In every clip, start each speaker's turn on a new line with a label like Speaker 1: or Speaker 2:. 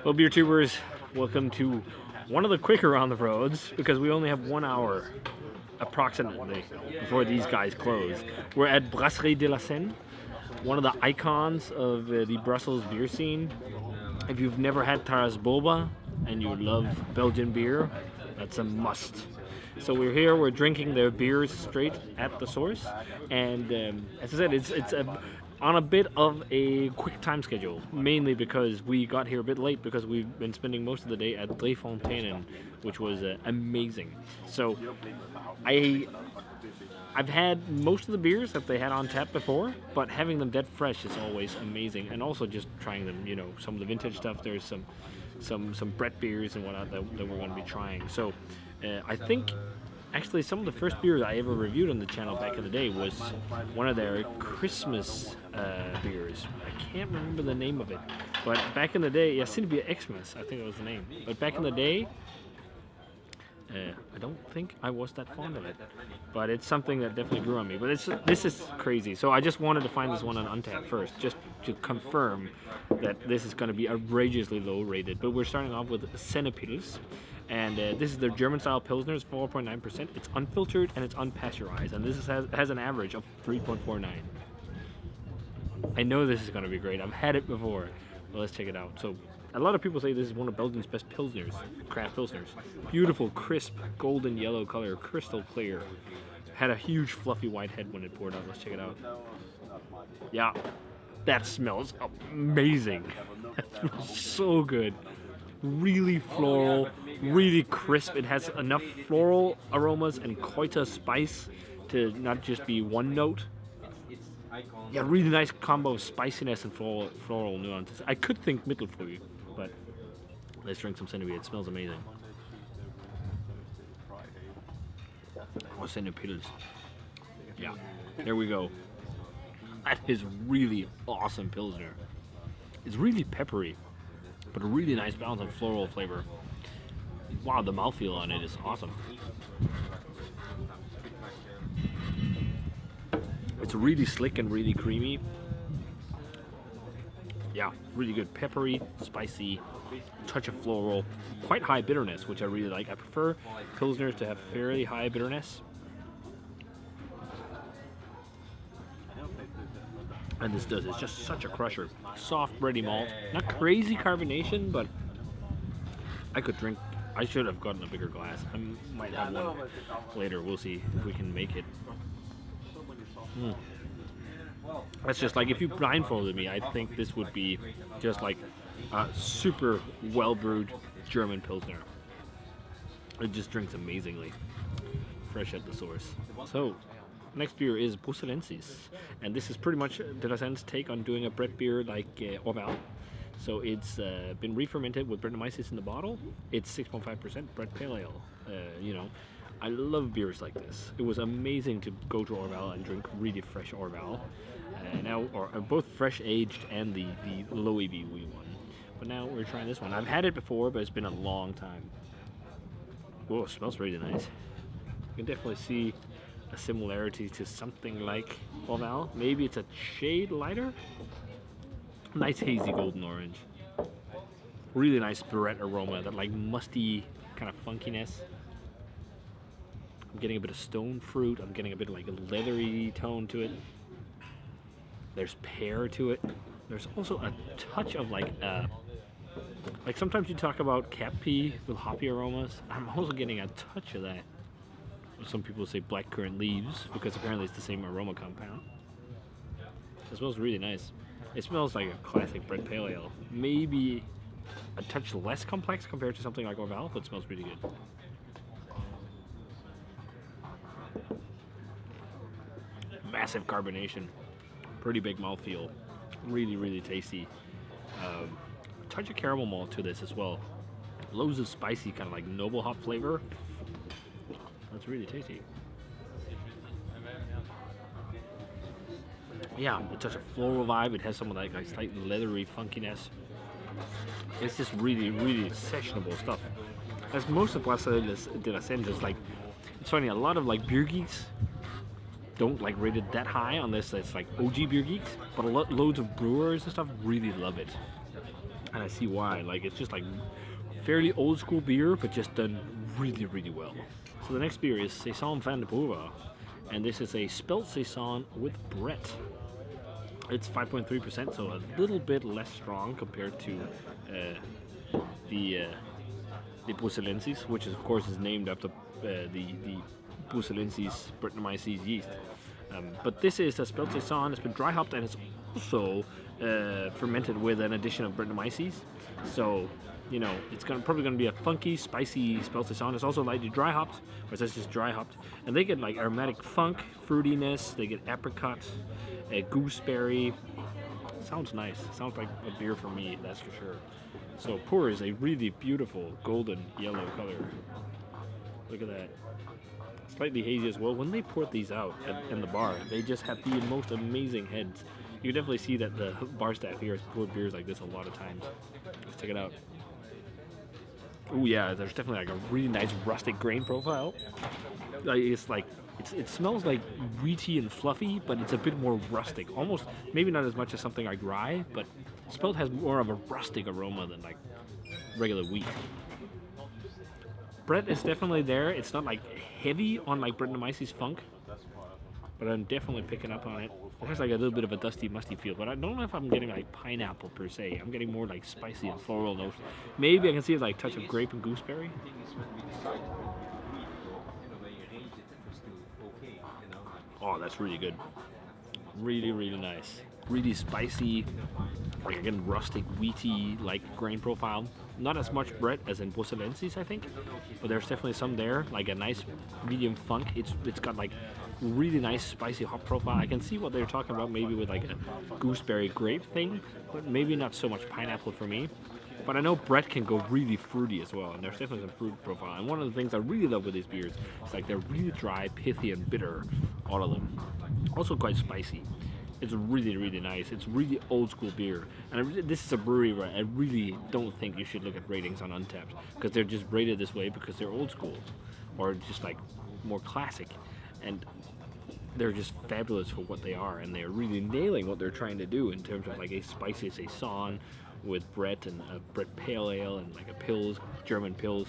Speaker 1: Well, beer tubers, welcome to one of the quicker on the roads because we only have 1 hour approximately before these guys close. We're at Brasserie de la Senne, one of the icons of the Brussels beer scene. If you've never had Taras Boba and you love Belgian beer, that's a must. So we're here, we're drinking their beers straight at the source, and as I said, it's on a bit of a quick time schedule, mainly because we got here a bit late because we've been spending most of the day at Fontaine, which was amazing. So I've had most of the beers that they had on tap before, but having them dead fresh is always amazing, and also just trying them, some of the vintage stuff. There's some Brett beers and whatnot that we're going to be trying. So I think actually some of the first beers I ever reviewed on the channel back in the day was one of their Christmas beers. I can't remember the name of it, but back in the day, yeah, Cinnabia Xmas, I think that was the name. But back in the day, I don't think I was that fond of it, but it's something that definitely grew on me. But this is crazy. So I just wanted to find this one on Untappd first, just to confirm that this is going to be outrageously low rated. But we're starting off with Senne, and this is their German-style Pilsner, 4.9%. It's unfiltered and it's unpasteurized, and this has an average of 3.49. I know this is going to be great. I've had it before. Well, let's check it out. So a lot of people say this is one of Belgium's best Pilsners, craft Pilsners. Beautiful, crisp, golden yellow color, crystal clear. Had a huge fluffy white head when it poured out. Let's check it out. Yeah, that smells amazing. That smells so good. Really floral, really crisp. It has enough floral aromas and quite a spice to not just be one note. Yeah, really nice combo of spiciness and floral nuances. I could think Mittelfrüh, but let's drink some Senne. It smells amazing. Oh, Senne Pils. Yeah, there we go. That is really awesome Pilsner. It's really peppery, but a really nice balance of floral flavor. Wow, the mouthfeel on it is awesome. It's really slick and really creamy. Yeah, really good. Peppery, spicy, touch of floral, quite high bitterness, which I really like. I prefer Pilsners to have fairly high bitterness. And this does. It's just such a crusher. Soft, bready malt. Not crazy carbonation, but I could drink. I should have gotten a bigger glass. I might have one later. We'll see if we can make it. That's just like if you blindfolded me, I think this would be just like a super well brewed German Pilsner. It just drinks amazingly, fresh at the source. So, next beer is Brusselensis, and this is pretty much De La Senne's take on doing a Brett beer like Orval. So it's been re-fermented with Brettanomyces in the bottle. It's 6.5% Brett Pale Ale. I love beers like this. It was amazing to go to Orval and drink really fresh Orval. Both fresh aged and the low ABV one. But now we're trying this one. I've had it before, but it's been a long time. Whoa, it smells really nice. You can definitely see a similarity to something like Orval. Maybe it's a shade lighter. Nice hazy golden orange. Really nice Brett aroma, that like musty kind of funkiness. I'm getting a bit of stone fruit. I'm getting a bit of like a leathery tone to it. There's pear to it. There's also a touch of like sometimes you talk about cat pea with hoppy aromas. I'm also getting a touch of that. Some people say blackcurrant leaves because apparently it's the same aroma compound. It smells really nice. It smells like a classic Brett Pale Ale. Maybe a touch less complex compared to something like Orval, but it smells really good. Massive carbonation. Pretty big mouthfeel. Really, really tasty. Touch of caramel malt to this as well. Loads of spicy, kind of like noble hop flavor. That's really tasty. Yeah, a touch of floral vibe. It has some of that like slight leathery funkiness. It's just really, really sessionable stuff. As most of Brasserie de la Senne, just like, it's funny, a lot of like beer geeks don't like rate it that high unless it's like OG beer geeks, but loads of brewers and stuff really love it. and I see why. Like, it's just like fairly old school beer, but just done really, really well. So the next beer is Saison van de Boer, and this is a spelt Saison with Brett. It's 5.3%, so a little bit less strong compared to the Brusselensis, which is, of course is named after the Brusselensis Brettanomyces yeast. But this is a spelt Saison. It's been dry hopped and it's also fermented with an addition of Brettanomyces. So, you know, it's probably going to be a funky, spicy spelt Saison. It's also lightly dry hopped, or it's just dry hopped, and they get like aromatic funk, fruitiness. They get apricot, gooseberry. Sounds nice. Sounds like a beer for me, that's for sure. So pour is a really beautiful golden yellow color. Look at that. Slightly hazy as well. When they poured these out in the bar, they just have the most amazing heads. You can definitely see that the bar staff here has poured beers like this a lot of times. Let's check it out. Oh yeah, there's definitely like a really nice rustic grain profile. It smells like wheaty and fluffy, but it's a bit more rustic. Almost, maybe not as much as something like rye, but spelt has more of a rustic aroma than like regular wheat. Brett is definitely there. It's not like heavy on like Brettanomyces funk, but I'm definitely picking up on it. It has like a little bit of a dusty, musty feel, but I don't know if I'm getting like pineapple per se. I'm getting more like spicy and floral notes. Maybe I can see like a touch of grape and gooseberry. Oh, that's really good. Really, really nice. Really spicy, like again, rustic, wheaty, like grain profile. Not as much Brett as in Brusselensis, I think, but there's definitely some there, like a nice medium funk. It's got like really nice spicy hop profile. I can see what they're talking about, maybe with like a gooseberry grape thing, but maybe not so much pineapple for me. But I know Brett can go really fruity as well, and there's definitely some fruit profile. And one of the things I really love with these beers is like they're really dry, pithy, and bitter, all of them. Also quite spicy. It's really, really nice. It's really old school beer. And this is a brewery where I really don't think you should look at ratings on Untappd, because they're just rated this way because they're old school or just like more classic. And they're just fabulous for what they are, and they're really nailing what they're trying to do in terms of like a spicy Saison with Brett and a Brett Pale Ale and like a Pils, German Pils.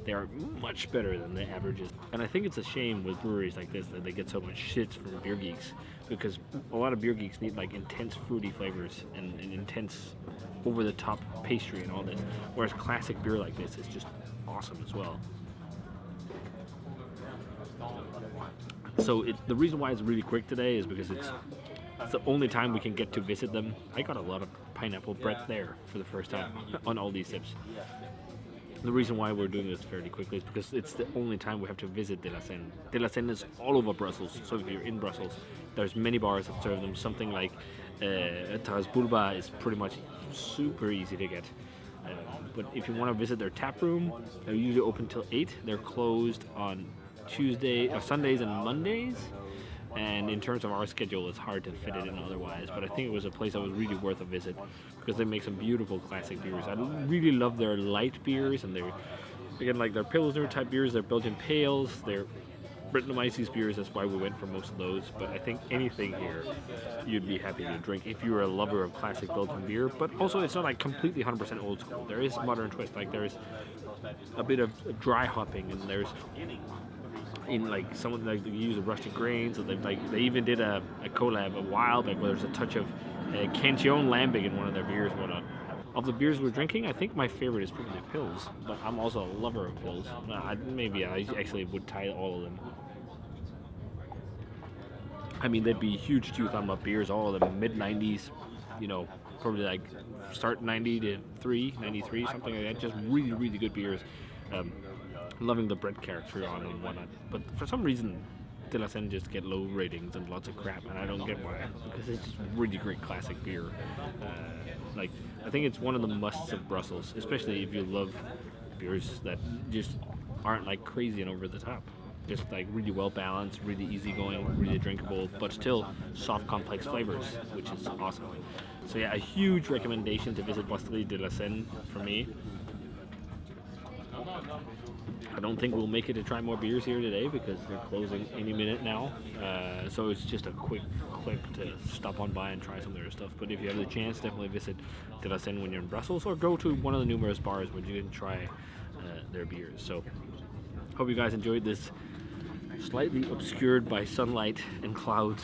Speaker 1: They are much better than the averages. And I think it's a shame with breweries like this that they get so much shit from beer geeks, because a lot of beer geeks need like intense fruity flavors and intense over-the-top pastry and all this, whereas classic beer like this is just awesome as well. So the reason why it's really quick today is because it's the only time we can get to visit them. I got a lot of pineapple Brett there for the first time on all these sips. The reason why we're doing this fairly quickly is because it's the only time we have to visit De La Senne. De La Senne is all over Brussels, so if you're in Brussels, there's many bars that serve them. Something like Taras Bulba is pretty much super easy to get. But if you want to visit their tap room, they're usually open till 8. They're closed on Sundays and Mondays. And in terms of our schedule, it's hard to fit it in otherwise. But I think it was a place that was really worth a visit because they make some beautiful classic beers. I really love their light beers, and they're, again, like their Pilsner type beers, their Belgian Pales, their Brettanomyces beers. That's why we went for most of those. But I think anything here you'd be happy to drink if you were a lover of classic Belgian beer. But also, it's not like completely 100% old school. There is modern twist. Like there's a bit of dry hopping, and there's in like someone like they use rustic grains, so they even did a collab a while back where there's a touch of Cantillon Lambic in one of their beers and whatnot. Of the beers we're drinking, I think my favorite is probably Pils, but I'm also a lover of Pils. Maybe I actually would tie all of them. I mean, they'd be huge two thumb up beers, all of them mid-90s, you know, probably like start 90 to 93, something like that. Just really, really good beers. Loving the Brett character on and whatnot, but for some reason De La Senne just get low ratings and lots of crap, and I don't get why, because it's just really great classic beer. Like I think it's one of the musts of Brussels, especially if you love beers that just aren't like crazy and over the top. Just like really well balanced, really easygoing, really drinkable, but still soft, complex flavors, which is awesome. So yeah, a huge recommendation to visit Brasserie de la Senne for me. I don't think we'll make it to try more beers here today because they're closing any minute now. So it's just a quick clip to stop on by and try some of their stuff. But if you have the chance, definitely visit De La Senne when you're in Brussels, or go to one of the numerous bars where you can try their beers. So hope you guys enjoyed this slightly obscured by sunlight and clouds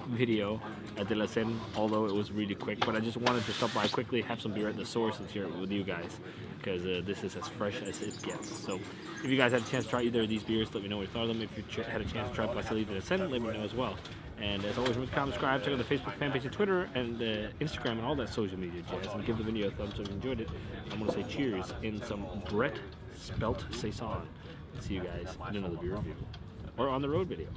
Speaker 1: video at De La Senne, although it was really quick. But I just wanted to stop by quickly, have some beer at the source, and share it with you guys, because this is as fresh as it gets. So if you guys had a chance to try either of these beers, let me know what you thought of them. If you had a chance to try Brasserie De La Senne, let me know as well. And as always, remember to comment, subscribe, check out the Facebook fan page and Twitter and Instagram and all that social media jazz, and give the video a thumbs up if you enjoyed it. I'm going to say cheers in some Brett Spelt Saison. See you guys in another beer review or on the road video.